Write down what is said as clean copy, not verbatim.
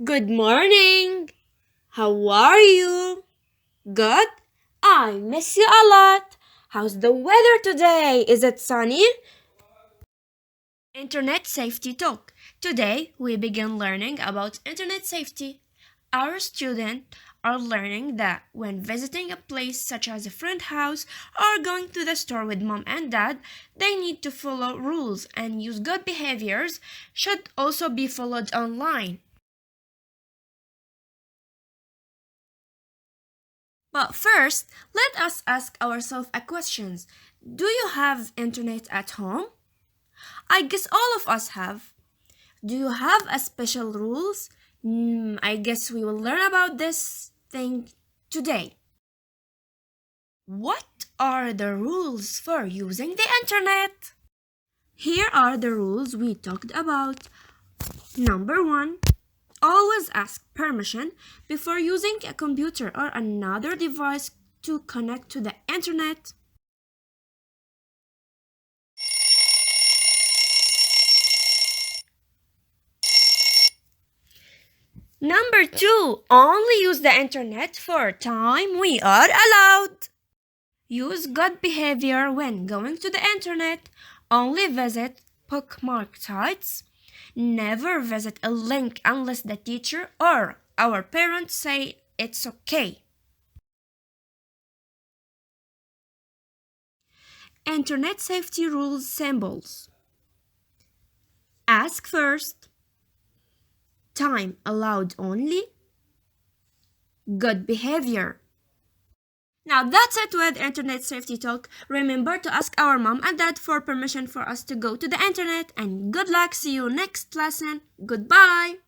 Good morning. How are you? Good? I miss you a lot. How's the weather today? Is it sunny? Internet Safety Talk. Today we begin learning about internet safety. Our students are learning that when visiting a place such as a friend house or going to the store with mom and dad, they need to follow rules and use good behaviors should also be followed online. But first, let us ask ourselves a question. Do you have internet at home? I guess all of us have. Do you have a special rules? I guess we will learn about this thing today. What are the rules for using the internet? Here are the rules we talked about. Number 1. Always ask permission before using a computer or another device to connect to the internet. Number 2. Only use the internet for time we are allowed. Use good behavior when going to the internet. Only visit bookmarked sites. Never visit a link unless the teacher or our parents say it's okay. Internet safety rules symbols. Ask first. Time allowed only. Good behavior. Now that's it with Internet Safety Talk. Remember to ask our mom and dad for permission for us to go to the internet, and good luck. See you next lesson. Goodbye.